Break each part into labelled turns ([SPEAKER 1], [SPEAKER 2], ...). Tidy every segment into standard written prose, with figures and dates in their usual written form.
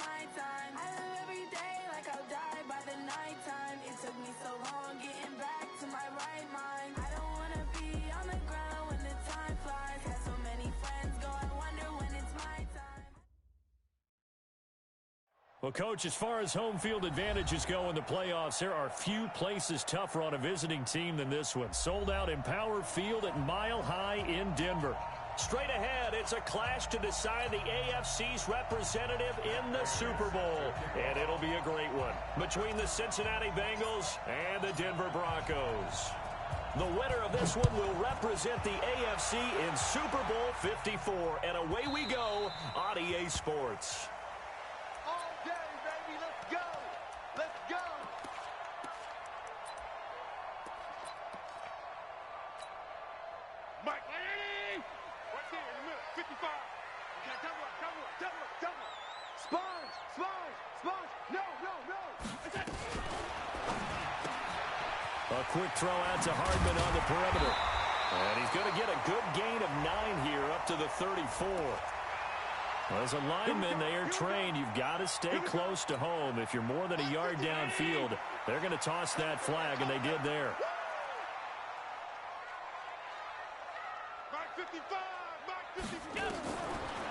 [SPEAKER 1] my time. I live every day like I'll die by the nighttime. It took me so long getting back to my right mind. I don't wanna be on the ground when the time flies. Had so many friends go, I wonder when it's my time.
[SPEAKER 2] Well, Coach, as far as home field advantages go in the playoffs, there are few places tougher on a visiting team than this one. Sold out Empower Field at Mile High in Denver. Straight ahead, it's a clash to decide the AFC's representative in the Super Bowl. And it'll be a great one between the Cincinnati Bengals and the Denver Broncos. The winner of this one will represent the AFC in Super Bowl 54. And away we go on EA Sports. A quick throw out to Hardman on the perimeter. And he's going to get a good gain of 9 here up to the 34. As a lineman, they are trained. You've got to stay close to home. If you're more than a yard downfield, they're going to toss that flag, and they did there.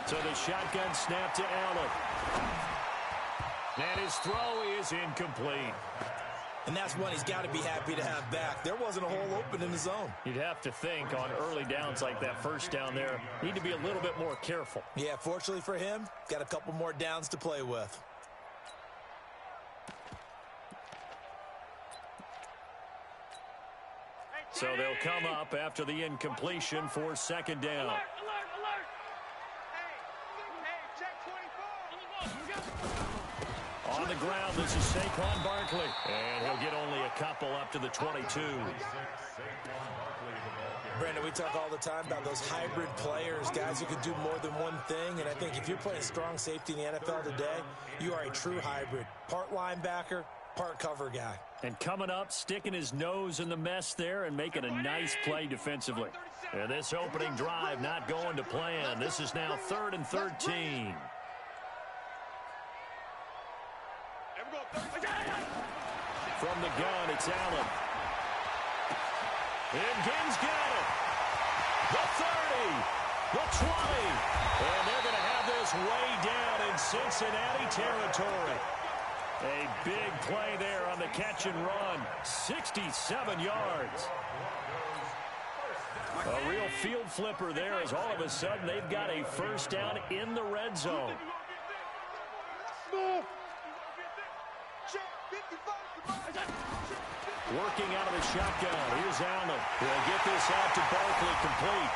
[SPEAKER 2] So the shotgun snap to Allen. And his throw is incomplete.
[SPEAKER 3] And that's one he's got to be happy to have back. There wasn't a hole open in the zone.
[SPEAKER 2] You'd have to think on early downs like that first down there, need to be a little bit more careful.
[SPEAKER 3] Yeah, fortunately for him, got a couple more downs to play with.
[SPEAKER 2] So they'll come up after the incompletion for second down. On the ground, this is Saquon Barkley. And he'll get only a couple up to the 22.
[SPEAKER 3] Brandon, we talk all the time about those hybrid players, guys who can do more than one thing. And I think if you're playing strong safety in the NFL today, you are a true hybrid. Part linebacker, part cover guy.
[SPEAKER 2] And coming up, sticking his nose in the mess there and making a nice play defensively. And this opening drive not going to plan. This is now 3rd and 13. From the gun, it's Allen. And Gibbs got it. The 30, the 20. And they're going to have this way down in Cincinnati territory. A big play there on the catch and run. 67 yards. A real field flipper there as all of a sudden they've got a first down in the red zone. Working out of the shotgun. Here's Allen. He'll get this out to Barkley complete.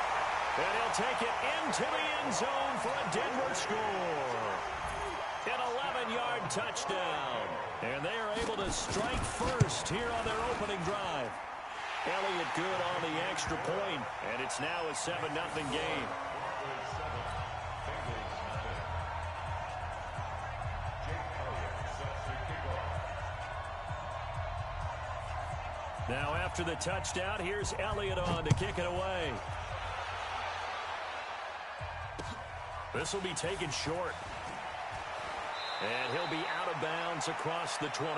[SPEAKER 2] And he'll take it into the end zone for a Denver score. An 11-yard touchdown. And they are able to strike first here on their opening drive. Elliott good on the extra point, and it's now a 7-0 game. Now after the touchdown, here's Elliott on to kick it away. This will be taken short. And he'll be out of bounds across the 25.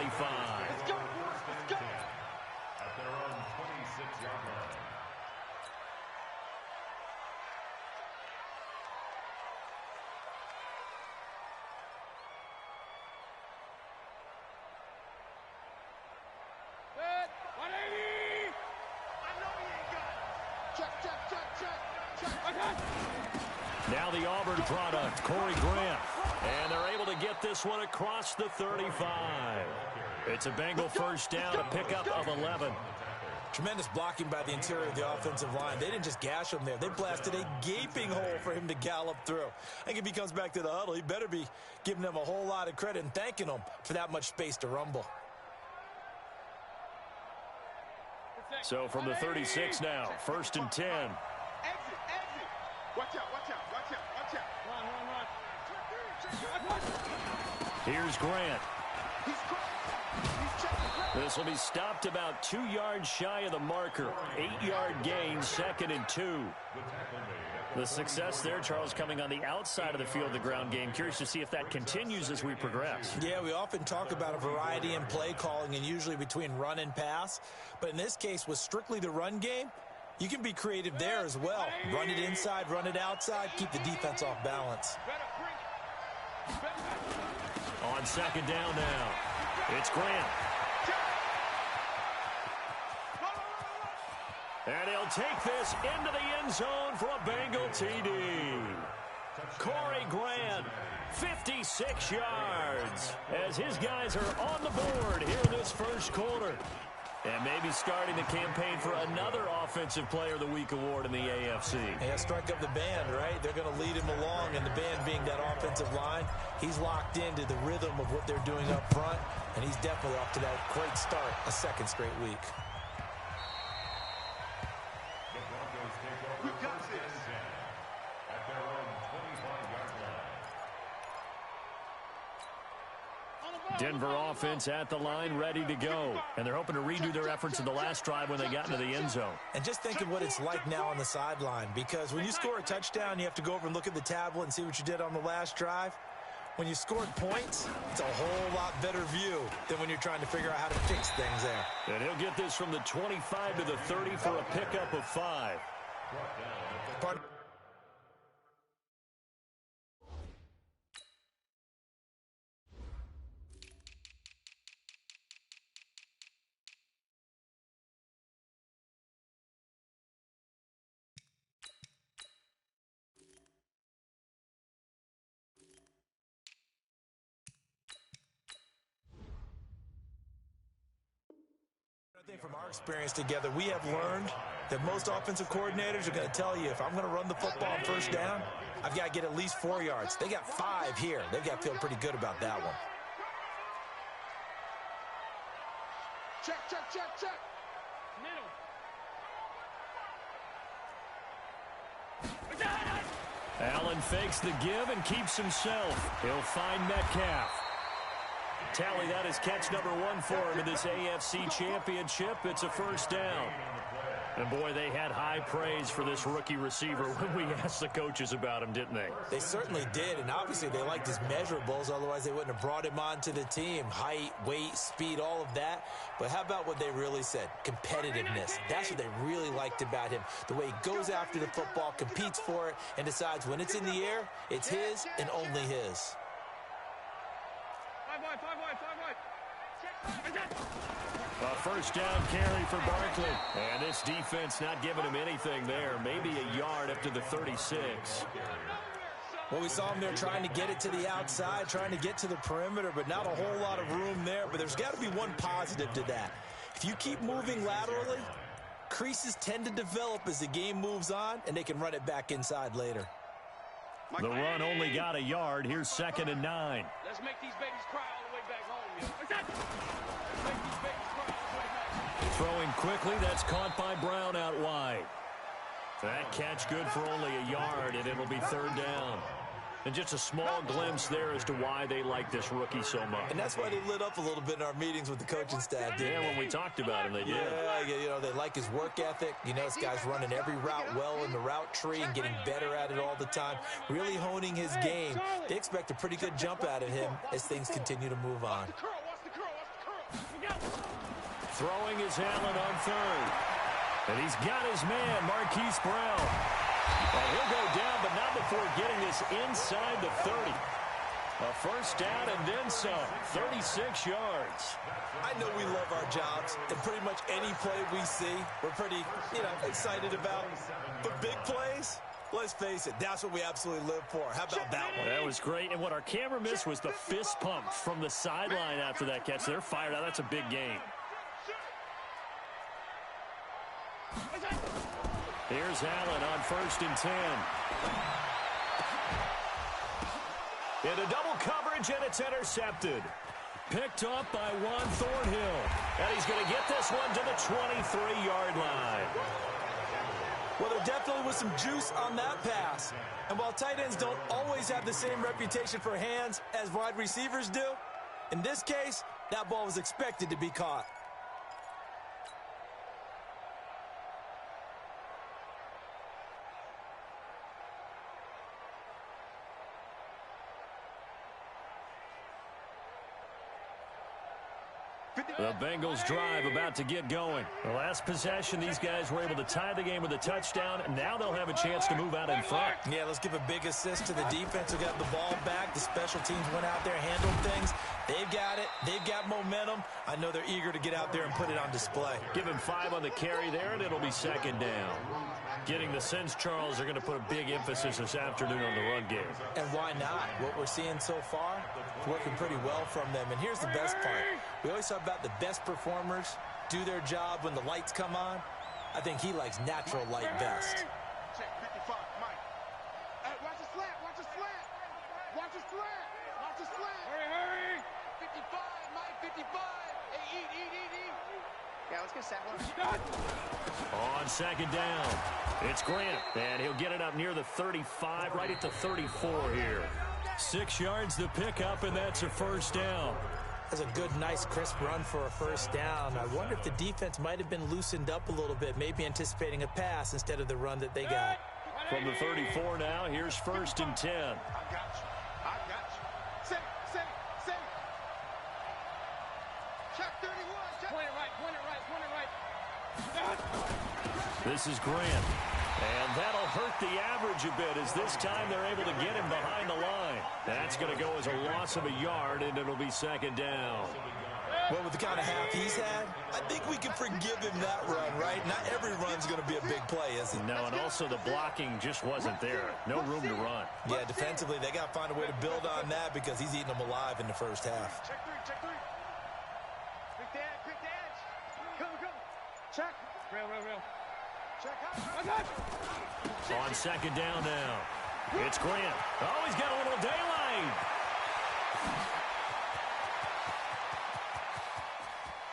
[SPEAKER 4] Let's go. Let's go. At their own 26-yard line.
[SPEAKER 5] Good. 180. I know he ain't got it. Check, check, check, check, check. Okay.
[SPEAKER 2] Now the Auburn product, Corey Grant. And they're able to get this one across the 35. It's a Bengal first down, a pickup of 11.
[SPEAKER 3] Tremendous blocking by the interior of the offensive line. They didn't just gash him there. They blasted a gaping hole for him to gallop through. I think if he comes back to the huddle, he better be giving them a whole lot of credit and thanking them for that much space to rumble.
[SPEAKER 2] So from the 36 now, 1st and 10.
[SPEAKER 5] Exit, exit. Watch out, watch out, watch out, watch out. Run, run, run.
[SPEAKER 2] Here's Grant.
[SPEAKER 5] He's checking.
[SPEAKER 2] This will be stopped about 2 yards shy of the marker. 8-yard gain, 2nd and 2. The success there, Charles, coming on the outside of the field, the ground game. Curious to see if that continues as we progress.
[SPEAKER 3] Yeah, we often talk about a variety in play calling and usually between run and pass. But in this case, with strictly the run game, you can be creative there as well. Run it inside, run it outside, keep the defense off balance.
[SPEAKER 2] On 2nd down now, it's Grant. And he'll take this into the end zone for a Bengal TD. Corey Grant, 56 yards, as his guys are on the board here in this first quarter. And maybe starting the campaign for another Offensive Player of the Week award in the AFC.
[SPEAKER 3] Yeah, strike up the band, right? They're going to lead him along, and the band being that offensive line, he's locked into the rhythm of what they're doing up front, and he's definitely off to that great start, a 2nd straight week.
[SPEAKER 2] Denver offense at the line, ready to go. And they're hoping to redo their efforts in the last drive when they got into the end zone.
[SPEAKER 3] And just think of what it's like now on the sideline, because when you score a touchdown, you have to go over and look at the tablet and see what you did on the last drive. When you scored points, it's a whole lot better view than when you're trying to figure out how to fix things there.
[SPEAKER 2] And he'll get this from the 25 to the 30 for a pickup of 5.
[SPEAKER 3] I think from our experience together, we have learned that most offensive coordinators are going to tell you, if I'm going to run the football on 1st down, I've got to get at least 4 yards. They got 5 here. They've got to feel pretty good about that one.
[SPEAKER 5] Check, check, check, check. Middle.
[SPEAKER 2] Allen fakes the give and keeps himself. He'll find Metcalf. Tally, that is catch number 1 for him in this AFC Championship. It's a 1st down. And, boy, they had high praise for this rookie receiver when we asked the coaches about him, didn't they?
[SPEAKER 3] They certainly did, and obviously they liked his measurables. Otherwise, they wouldn't have brought him onto the team. Height, weight, speed, all of that. But how about what they really said? Competitiveness. That's what they really liked about him. The way he goes after the football, competes for it, and decides when it's in the air, it's his and only his.
[SPEAKER 2] A 1st down carry for Barkley. And this defense not giving him anything there. Maybe a yard up to the 36.
[SPEAKER 3] Well, we saw him there trying to get it to the outside, trying to get to the perimeter, but not a whole lot of room there. But there's got to be one positive to that. If you keep moving laterally, creases tend to develop as the game moves on, and they can run it back inside later.
[SPEAKER 2] The run only got a yard. Here's 2nd and 9.
[SPEAKER 5] Let's make these babies cry all the way back home, yo. Make these babies cry all the way back.
[SPEAKER 2] Throwing quickly, that's caught by Brown out wide. That catch good for only a yard, and it'll be 3rd down. And just a small glimpse there as to why they like this rookie so much.
[SPEAKER 3] And that's why they lit up a little bit in our meetings with the coaching staff, didn't they?
[SPEAKER 2] Yeah, when we talked about him, they did.
[SPEAKER 3] Yeah, you know, they like his work ethic. You know, this guy's running every route well in the route tree and getting better at it all the time, really honing his game. They expect a pretty good jump out of him as things continue to move on.
[SPEAKER 2] Throwing is Allen on 3rd. And he's got his man, Marquise Brown. And he'll go down, but not before getting this inside the 30. A 1st down and then some. 36 yards.
[SPEAKER 3] I know we love our jobs, and pretty much any play we see, we're pretty, excited about. But big plays, let's face it, that's what we absolutely live for. How about that one?
[SPEAKER 2] That was great. And what our camera missed was the fist pump from the sideline after that catch. They're fired out. That's a big game. Here's Allen on 1st and 10. Into double coverage, and it's intercepted. Picked up by Juan Thornhill. And he's going to get this one to the 23-yard line.
[SPEAKER 3] Well, there definitely was some juice on that pass. And while tight ends don't always have the same reputation for hands as wide receivers do, in this case, that ball was expected to be caught.
[SPEAKER 2] The Bengals drive about to get going. The last possession, these guys were able to tie the game with a touchdown, and now they'll have a chance to move out in front.
[SPEAKER 3] Yeah, let's give a big assist to the defense who got the ball back. The special teams went out there, handled things. They've got it. They've got momentum. I know they're eager to get out there and put it on display.
[SPEAKER 2] Give him 5 on the carry there, and it'll be second down. Getting the sense, Charles, are going to put a big emphasis this afternoon on the run game.
[SPEAKER 3] And why not? What we're seeing so far, working pretty well from them. And here's the best part. We always talk about the best performers do their job when the lights come on. I think he likes natural light best.
[SPEAKER 5] Check 55, Mike. Hey, watch the slant, watch the slant. Watch the slant, watch the slant. Hurry. 55, Mike, 55. Hey, eat. Yeah, let's get set one.
[SPEAKER 2] On second down, it's Grant, and he'll get it up near the 35, right at the 34 here. 6 yards the pickup, and that's a first down.
[SPEAKER 3] That's a good, nice, crisp run for a first down. I wonder if the defense might have been loosened up a little bit, maybe anticipating a pass instead of the run that they got.
[SPEAKER 2] From the 34 now, here's 1st and 10.
[SPEAKER 5] I got you. Say. Check 31. Check. Point it right.
[SPEAKER 2] This is Grant, and that'll hurt the average a bit as this time they're able to get him behind the line. That's going to go as a loss of a yard, and it'll be second down.
[SPEAKER 3] Well, with the kind of half he's had, I think we can forgive him that run, right? Not every run's going to be a big play, is it?
[SPEAKER 2] No, and also the blocking just wasn't there. No room to run.
[SPEAKER 3] Yeah, defensively, they got to find a way to build on that because he's eating them alive in the first half.
[SPEAKER 5] Check three. Quick dance. Come. Check. Real. Check out.
[SPEAKER 2] On second down now, it's Grant. Oh, he's got a little daylight.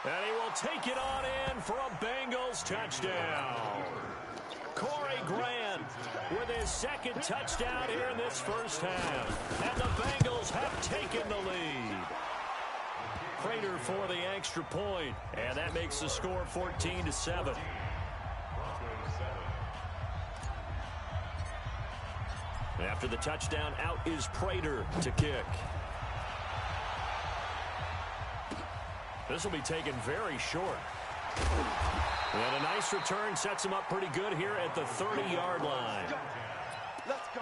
[SPEAKER 2] And he will take it on in for a Bengals touchdown. Corey Grant with his second touchdown here in this first half. And the Bengals have taken the lead. Prater for the extra point, and that makes the score 14-7. After the touchdown, out is Prater to kick. This will be taken very short. And a nice return sets him up pretty good here at the 30-yard line.
[SPEAKER 5] Let's go.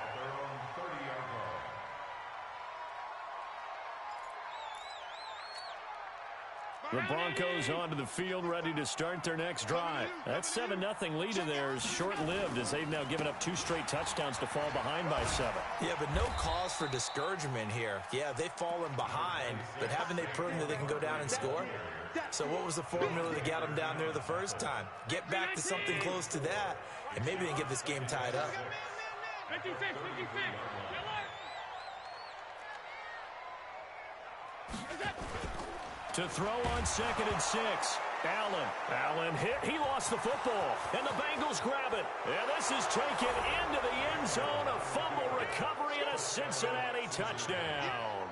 [SPEAKER 2] The Broncos onto the field, ready to start their next drive. That 7-0 lead of theirs short-lived as they've now given up 2 straight touchdowns to fall behind by 7.
[SPEAKER 3] Yeah, but no cause for discouragement here. Yeah, they've fallen behind, but haven't they proven that they can go down and score? So what was the formula that got them down there the first time? Get back to something close to that, and maybe they can get this game tied up.
[SPEAKER 5] 56.
[SPEAKER 2] To throw on 2nd and 6. Allen hit. He lost the football. And the Bengals grab it. And this is taken into the end zone. A fumble recovery and a Cincinnati touchdown.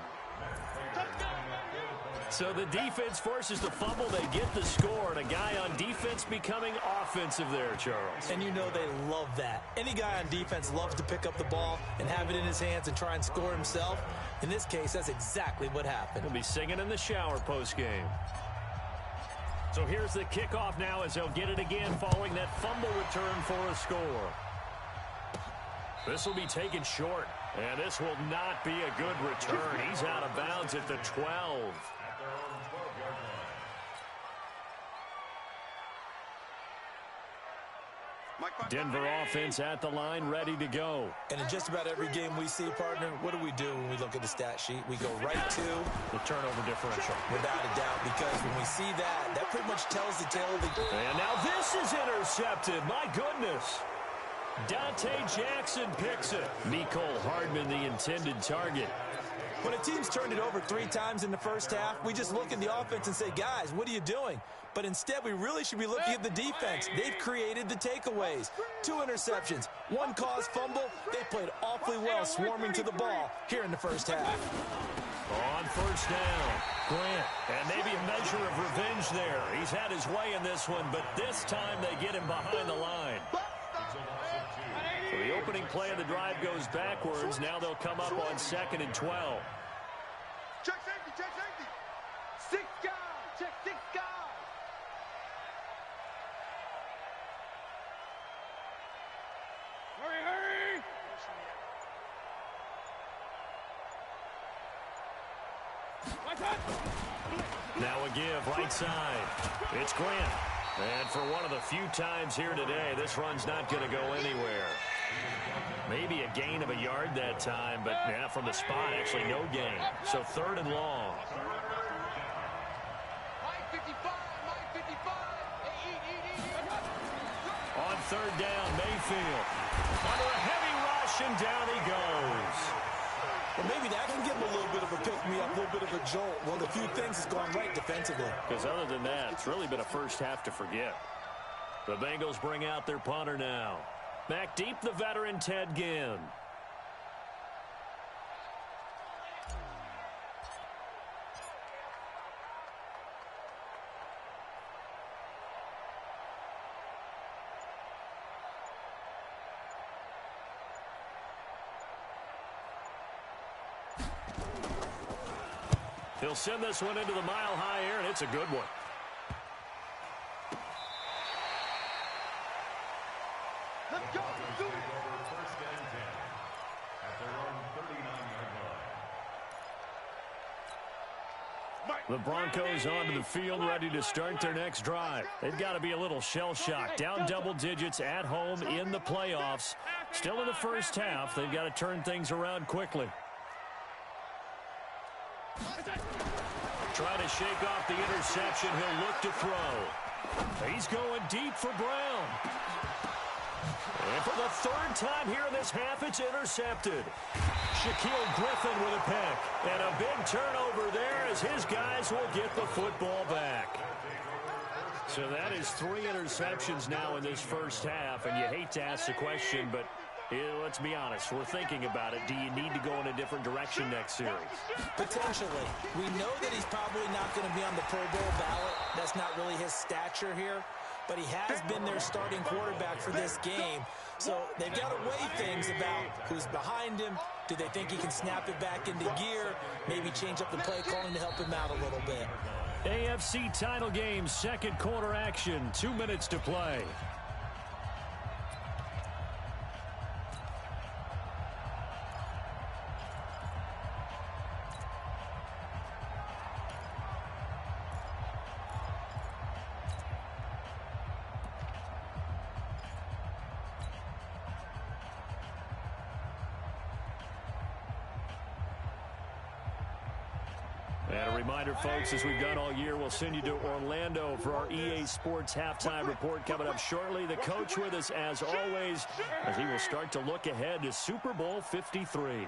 [SPEAKER 2] So the defense forces the fumble. They get the score. And a guy on defense becoming offensive there, Charles.
[SPEAKER 3] And you know they love that. Any guy on defense loves to pick up the ball and have it in his hands and try and score himself. In this case, that's exactly what happened.
[SPEAKER 2] He'll be singing in the shower post-game. So here's the kickoff now as they'll get it again following that fumble return for a score. This will be taken short, and this will not be a good return. He's out of bounds at the 12. Denver offense at the line, ready to go.
[SPEAKER 3] And in just about every game we see, partner, what do we do when we look at the stat sheet? We go right to
[SPEAKER 2] the turnover differential.
[SPEAKER 3] Without a doubt, because when we see that, that pretty much tells the tale of the game.
[SPEAKER 2] And now this is intercepted. My goodness. Dante Jackson picks it. Mecole Hardman, the intended target.
[SPEAKER 3] When a team's turned it over 3 times in the first half, we just look at the offense and say, guys, what are you doing? But instead, we really should be looking at the defense. They've created the takeaways. 2 interceptions, 1 caused fumble. They played awfully well swarming to the ball here in the first half.
[SPEAKER 2] On first down, Grant. And maybe a measure of revenge there. He's had his way in this one, but this time they get him behind the line. So the opening play of the drive goes backwards. Now they'll come up on 2nd and 12.
[SPEAKER 5] Check safety. 6 guys. Check 6
[SPEAKER 2] Now a give right side. It's Grant. And for one of the few times here today, this run's not going to go anywhere. Maybe a gain of a yard that time, but yeah, from the spot, actually no gain. So 3rd and long. On 3rd down, Mayfield. Under a heavy rush, and down he goes.
[SPEAKER 3] Well, maybe that can give him a little bit of a pick-me-up, a little bit of a jolt. Well, the few things has gone right defensively.
[SPEAKER 2] Because other than that, it's really been a first half to forget. The Bengals bring out their punter now. Back deep, the veteran Ted Ginn. He'll send this one into the mile-high air, and it's a good one.
[SPEAKER 5] Let's go.
[SPEAKER 4] First and 10 at their own 39-yard line.
[SPEAKER 2] The Broncos onto the field, ready to start their next drive. They've got to be a little shell-shocked. Down double digits at home in the playoffs. Still in the first half. They've got to turn things around quickly. Trying to shake off the interception. He'll look to throw. He's going deep for Brown. And for the 3rd time here in this half, it's intercepted. Shaquille Griffin with a pick. And a big turnover there as his guys will get the football back. So that is 3 interceptions now in this first half. And you hate to ask the question, but let's be honest. We're thinking about it. Do you need to go in a different direction next series?
[SPEAKER 3] Potentially. We know that he's probably not going to be on the Pro Bowl ballot. That's not really his stature here. But he has been their starting quarterback for this game. So they've got to weigh things about who's behind him. Do they think he can snap it back into gear? Maybe change up the play calling to help him out a little bit.
[SPEAKER 2] AFC title game, 2nd quarter action. 2 minutes to play. And a reminder, folks, as we've done all year, we'll send you to Orlando for our EA Sports halftime report coming up shortly. The coach with us, as always, as he will start to look ahead to Super Bowl 53.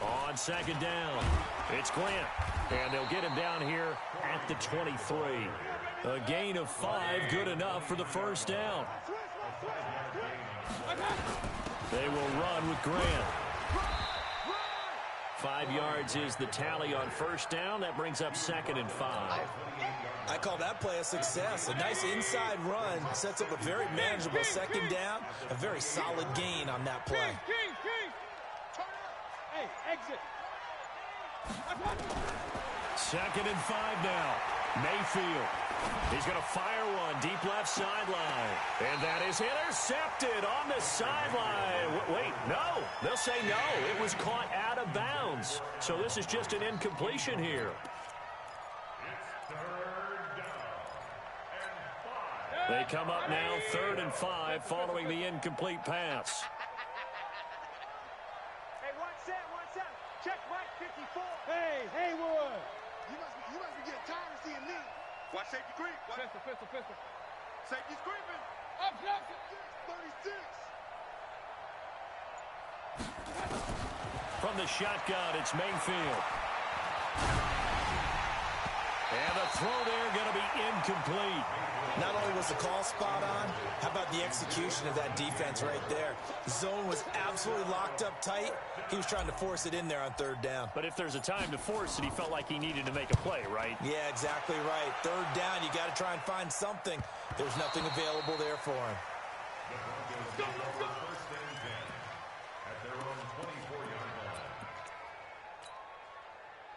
[SPEAKER 2] On 2nd down, it's Grant. And they'll get him down here at the 23. A gain of 5, good enough for the 1st down. They will run with Grant. 5 yards is the tally on 1st down. That brings up 2nd and 5.
[SPEAKER 3] I call that play a success. A nice inside run sets up a very manageable 2nd down. A very solid gain on that play.
[SPEAKER 5] Hey, exit.
[SPEAKER 2] 2nd and 5 now. Mayfield. He's going to fire one deep left sideline. And that is intercepted on the sideline. Wait, no. They'll say no. It was caught out of bounds. So this is just an incompletion here. They come up now 3rd and 5 following the incomplete pass.
[SPEAKER 5] Hey, one set. Check right 54. Hey, Haywood. You must be getting tired of seeing me. Watch safety creep. Pistol. Safety's creeping. Up. 36.
[SPEAKER 2] From the shotgun, it's Mayfield. And the throw there going to be incomplete.
[SPEAKER 3] Not only was the call spot on, how about the execution of that defense right there? The zone was absolutely locked up tight. He was trying to force it in there on 3rd down.
[SPEAKER 2] But if there's a time to force it, he felt like he needed to make a play, right?
[SPEAKER 3] Yeah, exactly right. 3rd down, you got to try and find something. There's nothing available there for him.
[SPEAKER 4] The Broncos go for 1st and 10 at their own 24-yard line.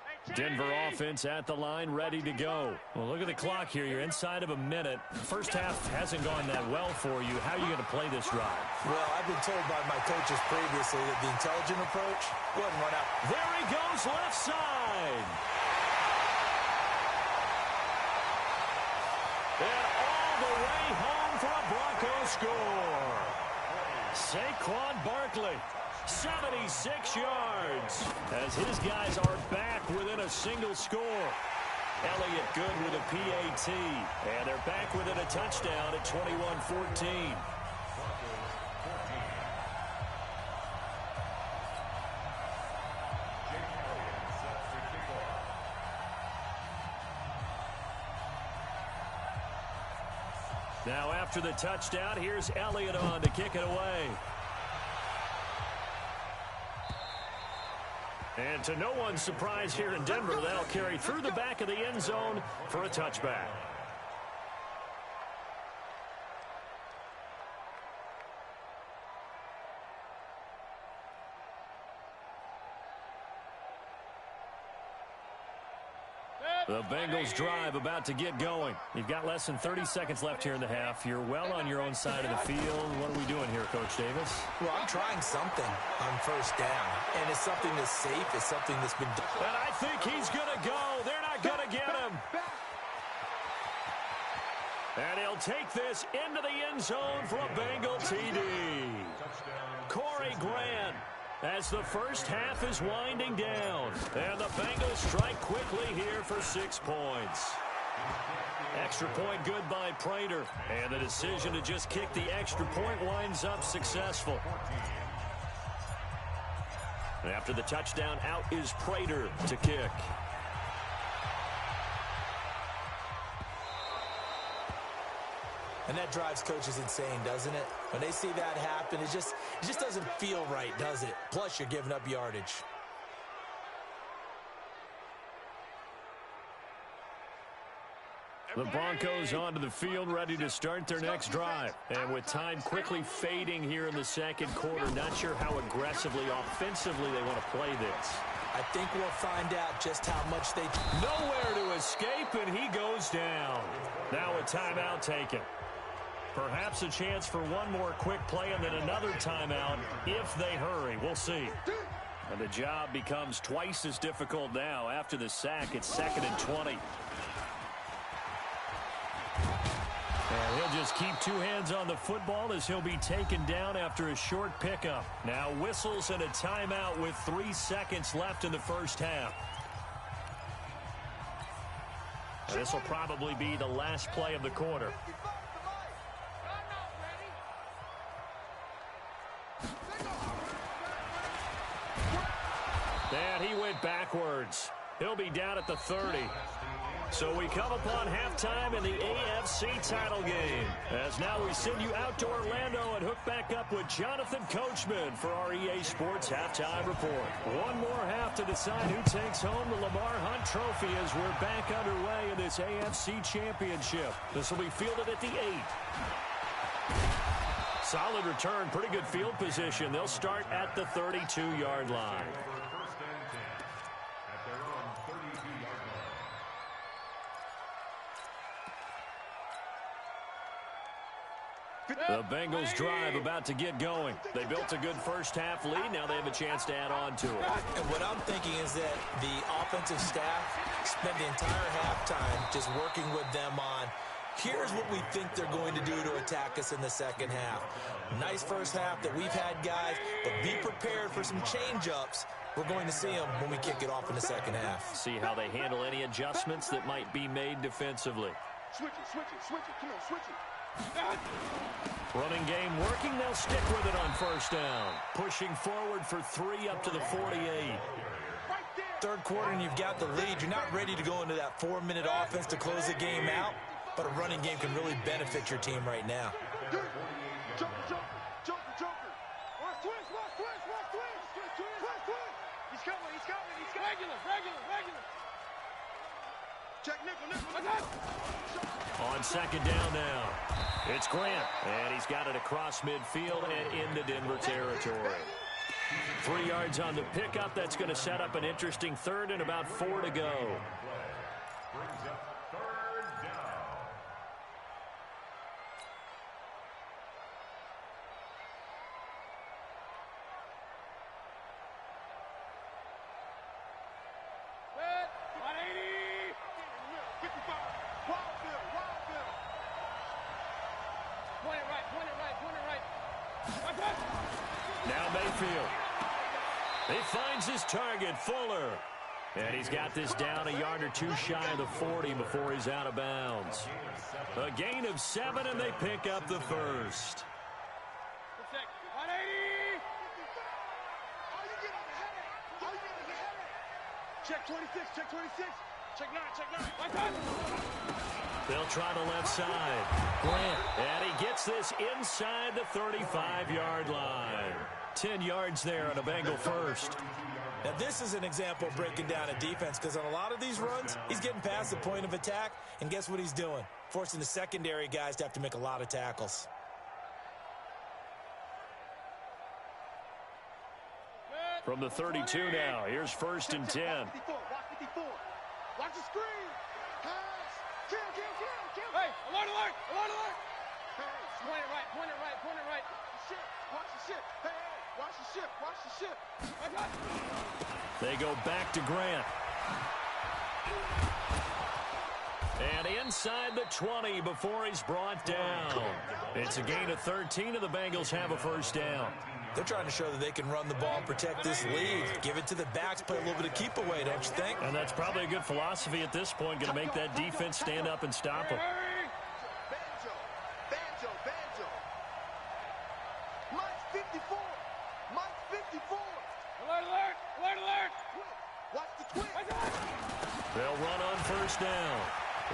[SPEAKER 5] Hey,
[SPEAKER 2] Denver offense at the line, ready to go. Well, look at the clock here. You're inside of a minute. First half hasn't gone that well for you. How are you going to play this drive?
[SPEAKER 3] Well, I've been told by my coaches previously that the intelligent approach, go ahead and run out.
[SPEAKER 2] There he goes, left side. And all the way home for a Broncos score. Saquon Barkley. 76 yards as his guys are back within a single score. Elliott good with a PAT, and they're back within a touchdown at 21-14. Now after the touchdown, here's Elliott on to kick it away. And to no one's surprise here in Denver, they'll carry through the back of the end zone for a touchback. The Bengals drive about to get going. You've got less than 30 seconds left here in the half. You're well on your own side of the field. What are we doing here, Coach Davis?
[SPEAKER 3] Well, I'm trying something on first down, and it's something that's safe. It's something that's been done.
[SPEAKER 2] And I think he's going to go. They're not going to get him. And he'll take this into the end zone for a Bengal TD. Corey Grant. As the first half is winding down. And the Bengals strike quickly here for 6 points. Extra point good by Prater. And the decision to just kick the extra point winds up successful. And after the touchdown, out is Prater to kick.
[SPEAKER 3] And that drives coaches insane, doesn't it? When they see that happen, it just doesn't feel right, does it? Plus, you're giving up yardage.
[SPEAKER 2] The Broncos onto the field, ready to start their next drive. And with time quickly fading here in the second quarter, not sure how aggressively, offensively they want to play this.
[SPEAKER 3] I think we'll find out just how much they...
[SPEAKER 2] Nowhere to escape, and he goes down. Now a timeout taken. Perhaps a chance for one more quick play and then another timeout if they hurry. We'll see. And the job becomes twice as difficult now. After the sack, it's 2nd and 20. And he'll just keep two hands on the football as he'll be taken down after a short pickup. Now whistles and a timeout with 3 seconds left in the first half. This will probably be the last play of the quarter. And he went backwards. He'll be down at the 30. So we come upon halftime in the AFC title game. As now we send you out to Orlando and hook back up with Jonathan Coachman for our EA Sports Halftime Report. One more half to decide who takes home the Lamar Hunt Trophy as we're back underway in this AFC Championship. This will be fielded at the 8. Solid return, pretty good field position. They'll start at the 32-yard line. The Bengals drive about to get going. They built a good first half lead. Now they have a chance to add on to it.
[SPEAKER 3] And what I'm thinking is that the offensive staff spent the entire halftime just working with them on, here's what we think they're going to do to attack us in the second half. Nice first half that we've had, guys, but be prepared for some change-ups. We're going to see them when we kick it off in the second half.
[SPEAKER 2] See how they handle any adjustments that might be made defensively.
[SPEAKER 5] Switch it, switch it, switch it. Come on, switch it.
[SPEAKER 2] Running game working. They'll stick with it on first down. Pushing forward for 3 up to the 48.
[SPEAKER 3] Third quarter and you've got the lead. You're not ready to go into that 4-minute offense to close the game out, but a running game can really benefit your team right now.
[SPEAKER 5] Joker, joker, joker, joker. Watch twist, watch twist, watch twist. Twist, twist. He's coming, he's coming, he's coming. Regular. Check nickel.
[SPEAKER 2] On second down now. It's Grant, and he's got it across midfield and into Denver territory. 3 yards on the pickup. That's going to set up an interesting third and about 4 to go.
[SPEAKER 4] Brings up third down.
[SPEAKER 5] Set. 180. 55. Wild Bill. Point it right.
[SPEAKER 2] Now Mayfield. He finds his target, Fuller. And he's got this down a yard or 2 shy of the 40 before he's out of bounds. A gain of 7, and they pick up the first.
[SPEAKER 5] 180. All you get is a headache. Check 26. Check 9.
[SPEAKER 2] They'll try the left side. Grant. And he gets this inside the 35-yard line. 10 yards there on a Bengal first.
[SPEAKER 3] Now, this is an example of breaking down a defense, because on a lot of these runs, he's getting past the point of attack, and guess what he's doing? Forcing the secondary guys to have to make a lot of tackles.
[SPEAKER 2] From the 32 now, here's 1st and 10.
[SPEAKER 5] Watch 54. Watch the screen. Pass. Kill. Hey, alert. Hey, point it right. Watch the ship. Hey, watch the ship.
[SPEAKER 2] They go back to Grant. And inside the 20 before he's brought down. It's a gain of 13, and the Bengals have a first down.
[SPEAKER 3] They're trying to show that they can run the ball and protect this lead. Give it to the backs, play a little bit of keep away, don't you think?
[SPEAKER 2] And that's probably a good philosophy at this point, going to make that defense stand up and stop them.
[SPEAKER 5] Banjo. Mike's 54. Alert. Watch the twist.
[SPEAKER 2] They'll run on first down.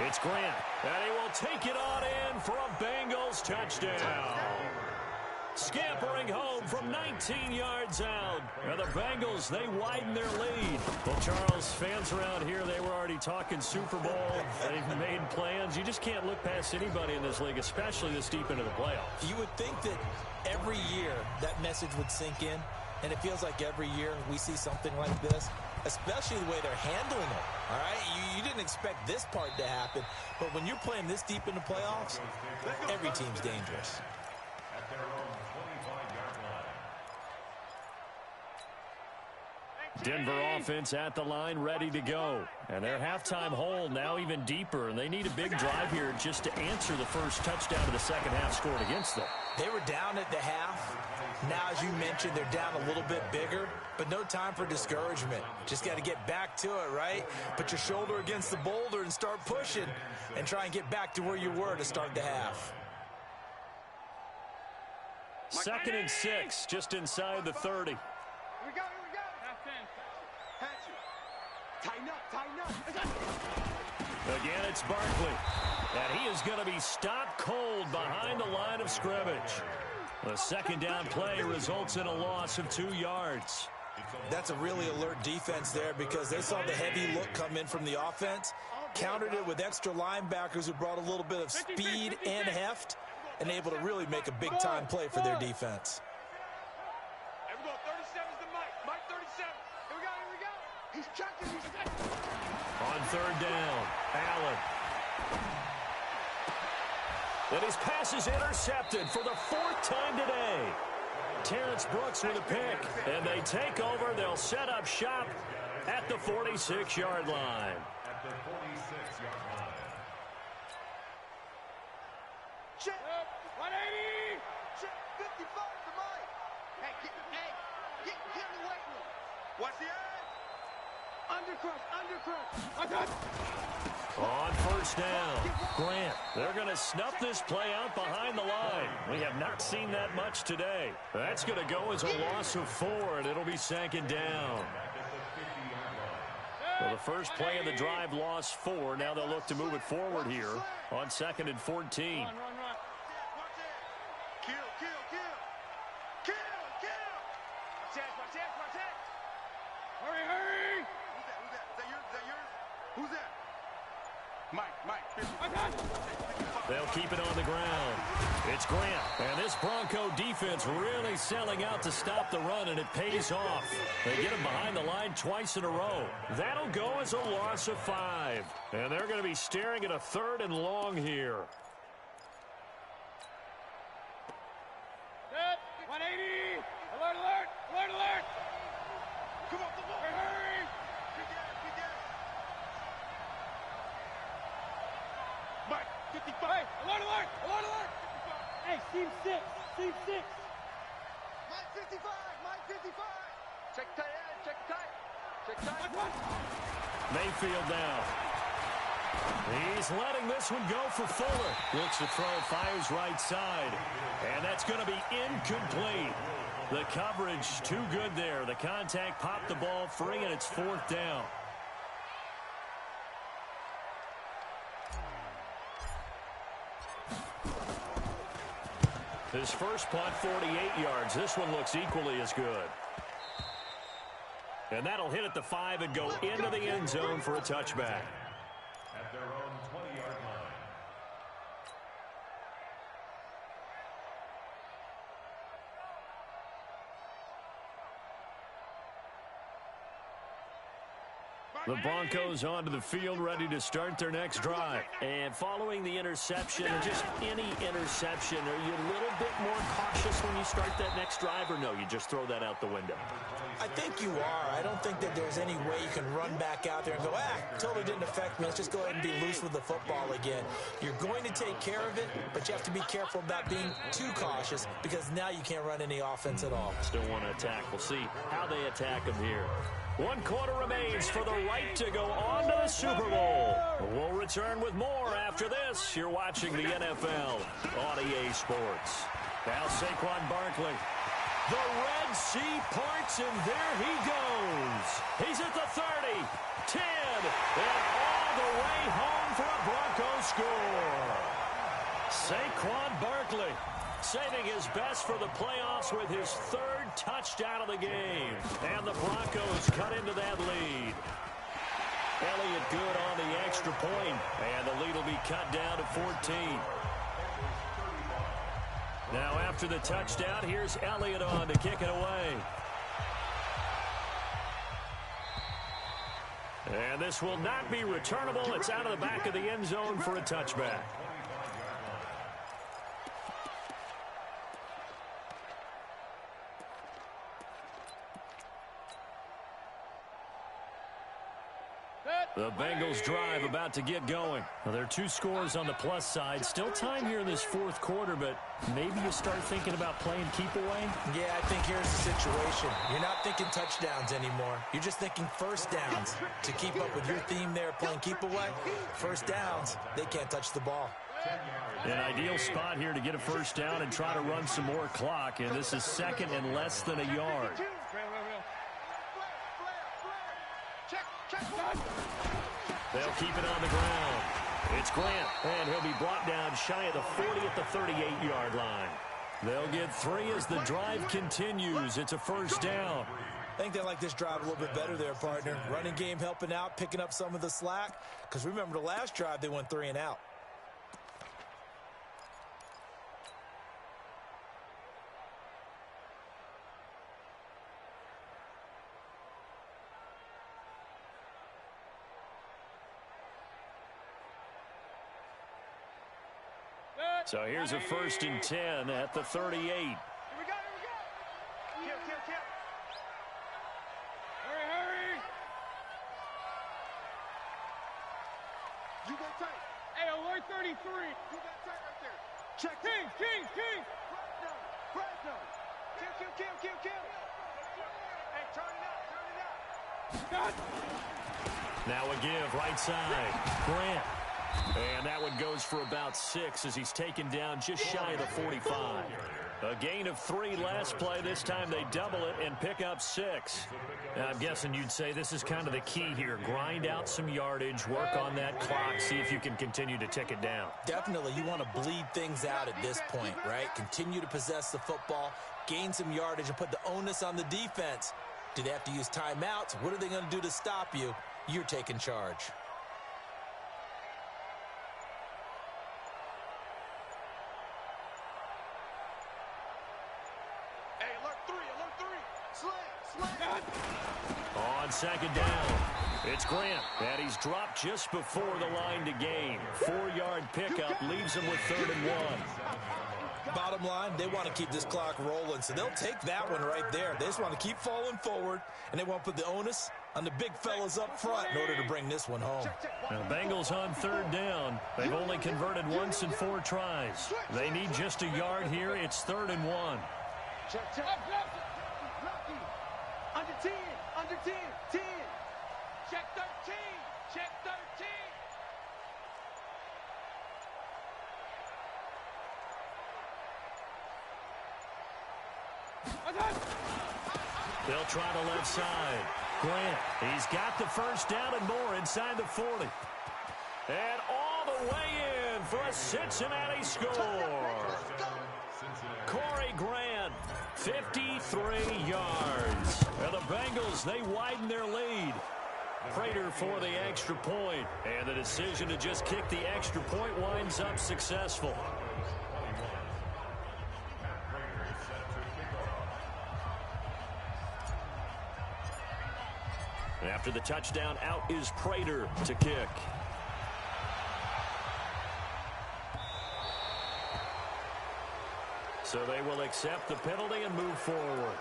[SPEAKER 2] It's Grant, and he will take it on in for a Bengals touchdown. Scampering home from 19 yards out. And the Bengals, they widen their lead. Well, Charles, fans around here, they were already talking Super Bowl. They've made plans. You just can't look past anybody in this league, especially this deep into the playoffs.
[SPEAKER 3] You would think that every year that message would sink in, and it feels like every year we see something like this, especially the way they're handling it, all right? You didn't expect this part to happen, but when you're playing this deep in the playoffs, every team's dangerous.
[SPEAKER 4] At their own 25-yard line.
[SPEAKER 2] Denver offense at the line, ready to go. And their halftime hole now even deeper, and they need a big drive here just to answer the first touchdown of the second half scored against them.
[SPEAKER 3] They were down at the half. Now, as you mentioned, they're down a little bit bigger, but no time for discouragement. Just got to get back to it, right? Put your shoulder against the boulder and start pushing and try and get back to where you were to start the half.
[SPEAKER 2] 2nd and 6, just inside the 30.
[SPEAKER 5] Here we go. Patch it. Tighten up.
[SPEAKER 2] Again, it's Barkley. And he is going to be stopped cold behind the line of scrimmage. The second down play results in a loss of 2 yards.
[SPEAKER 3] That's a really alert defense there, because they saw the heavy look come in from the offense, countered it with extra linebackers who brought a little bit of speed and heft, and able to really make a big-time play for their defense.
[SPEAKER 5] Here we go. 37's the Mike. Mike 37. Here we go. He's checking.
[SPEAKER 2] On third down, Allen. And his pass is intercepted for the 4th time today. Terrence Brooks with a pick. And they take over. They'll set up shop at the 46-yard line.
[SPEAKER 4] At the 46-yard line.
[SPEAKER 5] Check. 180. Check. 55 to Mike. Hey, get him away from him. Watch the edge. Undercrush.
[SPEAKER 2] On first down, Grant. They're going to snuff this play out behind the line. We have not seen that much today. That's going to go as a loss of 4, and it'll be 2nd down. Well, the first play of the drive lost 4. Now they'll look to move it forward here on 2nd and 14.
[SPEAKER 5] Run. Watch it. Kill. Watch it. Hurry. Who's that? Is that yours? Who's that? Mike.
[SPEAKER 2] They'll keep it on the ground. It's Grant. And this Bronco defense really selling out to stop the run, and it pays off. They get him behind the line twice in a row. That'll go as a loss of 5. And they're going to be staring at a 3rd and long here.
[SPEAKER 5] Set. 180. Alert, alert, alert, alert. Come on, come on. Hurry. Good game. Mike, 55. Hey, alert, alert, alert, alert.
[SPEAKER 6] Hey, seam 6. Seam 6.
[SPEAKER 5] Mike 55. Mike 55. Check tight end. Check tight. Check tight.
[SPEAKER 2] Mayfield now. He's letting this one go for Fuller. Looks to throw, fires right side. And that's going to be incomplete. The coverage too good there. The contact popped the ball free, and it's 4th down. His first punt, 48 yards. This one looks equally as good. And that'll hit at the 5 and go into the end zone for a touchback.
[SPEAKER 4] At their own 20-yard line.
[SPEAKER 2] The Broncos onto the field, ready to start their next drive. And following the interception, just any interception, are you a little bit more cautious when you start that next drive, or no, you just throw that out the window?
[SPEAKER 3] I think you are. I don't think that there's any way you can run back out there and go, totally didn't affect me. Let's just go ahead and be loose with the football again. You're going to take care of it, but you have to be careful about being too cautious because now you can't run any offense at all.
[SPEAKER 2] Still want to attack. We'll see how they attack them here. 1 quarter remains for the right to go on to the Super Bowl. We'll return with more after this. You're watching the NFL on EA Sports. Now Saquon Barkley. The Red Sea parts, and there he goes. He's at the 30, 10, and all the way home for a Broncos score. Saquon Barkley saving his best for the playoffs with his 3rd touchdown of the game. And the Broncos cut into that lead. Elliott good on the extra point, and the lead will be cut down to 14. Now after the touchdown, here's Elliott on to kick it away. And this will not be returnable. It's out of the back of the end zone for a touchback. The Bengals drive about to get going. Well, there are 2 scores on the plus side. Still time here in this 4th quarter, but maybe you start thinking about playing keep away?
[SPEAKER 3] Yeah, I think here's the situation. You're not thinking touchdowns anymore. You're just thinking first downs. To keep up with your theme there, playing keep away, first downs, they can't touch the ball.
[SPEAKER 2] An ideal spot here to get a first down and try to run some more clock, and this is 2nd and less than a yard. They'll keep it on the ground. It's Grant, and he'll be brought down shy of the 40 at the 38-yard line. They'll get 3 as the drive continues. It's a first down.
[SPEAKER 3] I think they like this drive a little bit better there, partner. Running game helping out, picking up some of the slack. Because remember, the last drive, they went 3 and out.
[SPEAKER 2] So here's a 1st and 10 at the 38.
[SPEAKER 5] Here we go. Kill. Hurry. You got tight. Hey, alert 33. You got tight right there. Check. King. Fresno. Kill. Hey, turn it up.
[SPEAKER 2] Now a give right side. Grant. And that one goes for about 6 as he's taken down just shy of the 45. A gain of 3 last play. This time they double it and pick up 6. Now, I'm guessing you'd say this is kind of the key here. Grind out some yardage, work on that clock, see if you can continue to tick it down.
[SPEAKER 3] Definitely, you want to bleed things out at this point, right? Continue to possess the football, gain some yardage, and put the onus on the defense. Do they have to use timeouts? What are they going to do to stop you? You're taking charge.
[SPEAKER 2] on second down. It's Grant, and he's dropped just before the line to gain. 4-yard pickup leaves him with 3rd and 1.
[SPEAKER 3] Bottom line, they want to keep this clock rolling, so they'll take that one right there. They just want to keep falling forward, and they want to put the onus on the big fellas up front in order to bring this one home.
[SPEAKER 2] Now, the Bengals on 3rd down. They've only converted once in 4 tries. They need just a yard here. It's 3rd and 1.
[SPEAKER 5] Check, check. Under 10, under 10, 10. Check 13, check 13.
[SPEAKER 2] They'll try the left side. Grant, he's got the first down and more inside the 40. And all the way in for a Cincinnati score. Corey Grant, 53 yards. And the Bengals, they widen their lead. Prater for the extra point. And the decision to just kick the extra point winds up successful. After the touchdown, out is Prater to kick. So they will accept the penalty and move forward.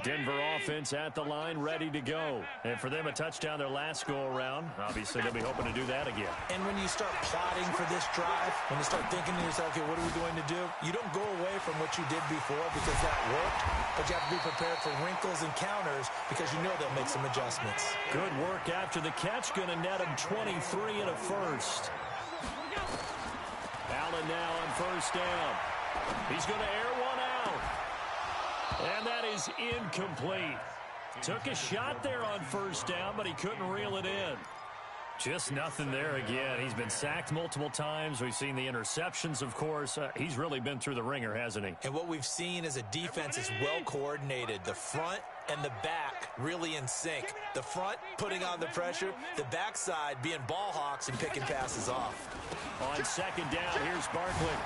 [SPEAKER 2] Denver offense at the line, ready to go. And for them, a touchdown their last go-around. Obviously, they'll be hoping to do that again.
[SPEAKER 3] And when you start plotting for this drive, when you start thinking to yourself, okay, what are we going to do? You don't go away from what you did before because that worked, but you have to be prepared for wrinkles and counters because you know they'll make some adjustments.
[SPEAKER 2] Good work after the catch. Going to net him 23 and a first. Allen now on first down. He's going to air one out. And that is incomplete. Took a shot there on first down, but he couldn't reel it in. Just nothing there again. He's been sacked multiple times. We've seen the interceptions, of course. He's really been through the ringer, hasn't he?
[SPEAKER 3] And what we've seen is a defense is well coordinated. The front and the back really in sync. The front putting on the pressure, the backside being ball hawks and picking passes off.
[SPEAKER 2] On second down, here's Barkley.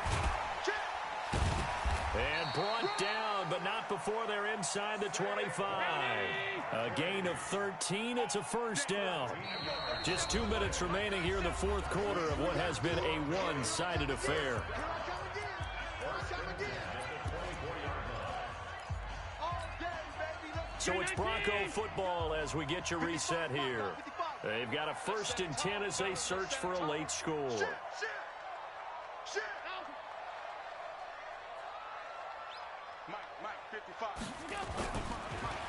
[SPEAKER 2] And brought down, but not before they're inside the 25. A gain of 13. It's a first down. Just 2 minutes remaining here in the fourth quarter of what has been a one-sided affair. So it's Bronco football as we get you reset here. They've got a 1st and 10 as they search for a late score.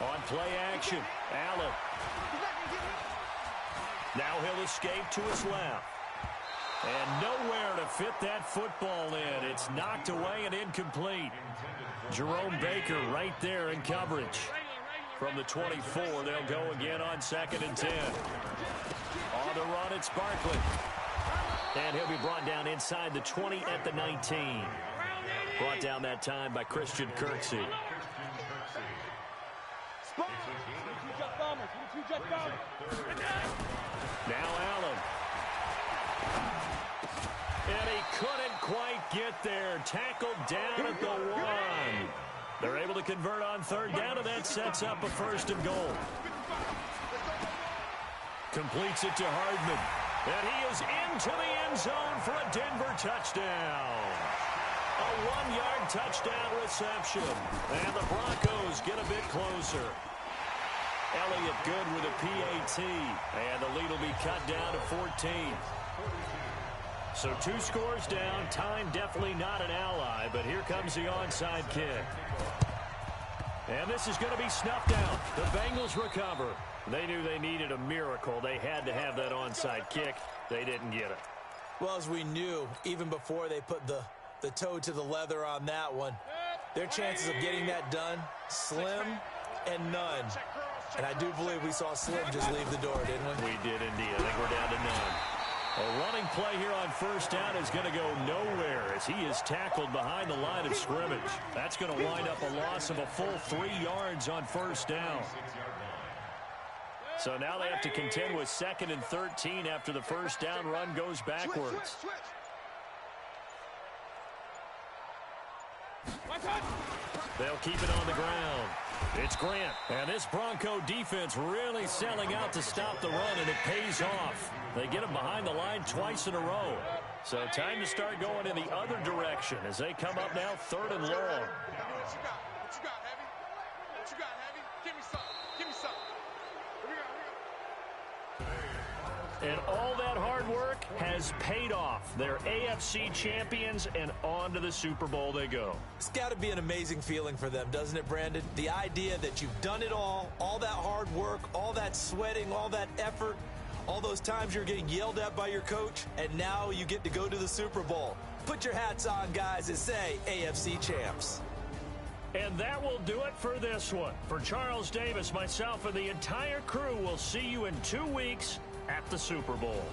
[SPEAKER 2] On play action, Allen. Now he'll escape to his left. And nowhere to fit that football in. It's knocked away and incomplete. Jerome Baker right there in coverage. From the 24, they'll go again on 2nd and 10. On the run, it's Barkley. And he'll be brought down inside the 20 at the 19. Brought down that time by Christian Kirksey. Now Allen. And he couldn't quite get there. Tackled down at the 1. They're able to convert on 3rd down, and that sets up a 1st and goal. Completes it to Hardman. And he is into the end zone for a Denver touchdown. A 1-yard touchdown reception. And the Broncos get a bit closer. Elliott good with a PAT. And the lead will be cut down to 14. So 2 scores down. Time definitely not an ally, but here comes the onside kick. And this is going to be snuffed out. The Bengals recover. They knew they needed a miracle. They had to have that onside kick. They didn't get it.
[SPEAKER 3] Well, as we knew, even before they put the toe to the leather on that one, their chances of getting that done, slim and none. And I do believe we saw Slim just leave the door, didn't we?
[SPEAKER 2] We did indeed. I think we're down to none. A running play here on first down is going to go nowhere as he is tackled behind the line of scrimmage. That's going to wind up a loss of a full 3 yards on first down. So now they have to contend with 2nd and 13 after the first down run goes backwards. They'll keep it on the ground. It's Grant. And this Bronco defense really selling out to stop the run, and it pays off. They get him behind the line twice in a row. So time to start going in the other direction as they come up now 3rd and long.
[SPEAKER 5] What you got? What you got, Heavy? What you got, Heavy? Give me some. Give me some. Here we go.
[SPEAKER 2] And all that hard work has paid off. They're AFC champions, and on to the Super Bowl they go.
[SPEAKER 3] It's got to be an amazing feeling for them, doesn't it, Brandon? The idea that you've done it all that hard work, all that sweating, all that effort, all those times you're getting yelled at by your coach, and now you get to go to the Super Bowl. Put your hats on, guys, and say AFC champs.
[SPEAKER 2] And that will do it for this one. For Charles Davis, myself, and the entire crew, we'll see you in 2 weeks at the Super Bowl.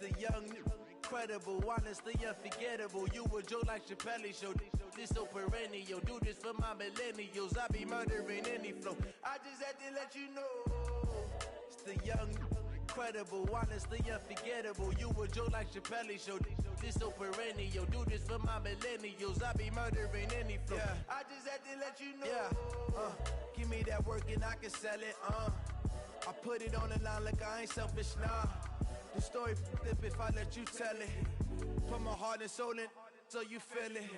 [SPEAKER 7] the young, incredible, honestly unforgettable. You a joke like Chappelle Show. This so perennial. Do this for my millennials. I be murdering any flow. I just had to let you know. It's the young, incredible, honestly unforgettable. You a joke like Chappelle Show. This so perennial. Do this for my millennials. I be murdering any flow. Yeah. I just had to let you know. Yeah. Give me that work and I can sell it. I put it on the line like I ain't selfish, nah. The story flip if I let you tell it. Put my heart and soul in so you feel it.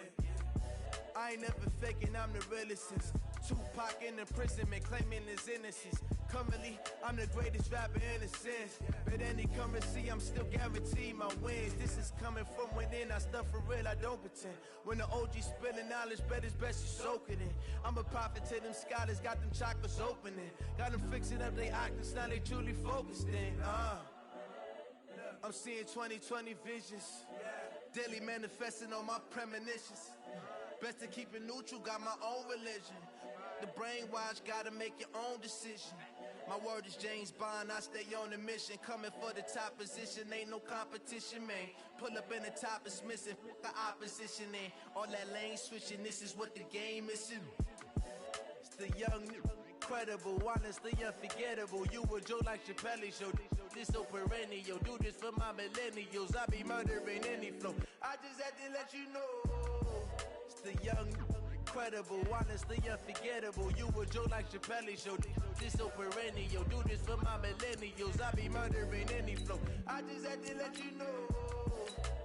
[SPEAKER 7] I ain't never faking, I'm the realest since Tupac in imprisonment, claiming his innocence. Currently, I'm the greatest rapper in a sense. But any currency, I'm still guaranteed my wins. This is coming from within, I stuff for real, I don't pretend. When the OG spilling knowledge, bet it's best you soak it in. I'm a prophet to them scholars, got them chakras opening. Got them fixing up they octaves, now they truly focused in. I'm seeing 2020 visions. Daily manifesting on my premonitions. Best to keep it neutral, got my own religion. The brainwash, gotta make your own decision. My word is James Bond, I stay on a mission. Coming for the top position, ain't no competition, man. Pull up in the top, it's missing, the opposition, and all that lane switching, this is what the game is. It's the young, incredible, honestly unforgettable. You a joke like Chappelle Show. This so perennial. Do this for my millennials. I be murdering any flow. I just had to let you know. It's the young, incredible, honestly unforgettable. You a joke like Chappelle Show. This so perennial. Do this for my millennials. I be murdering any flow. I just had to let you know.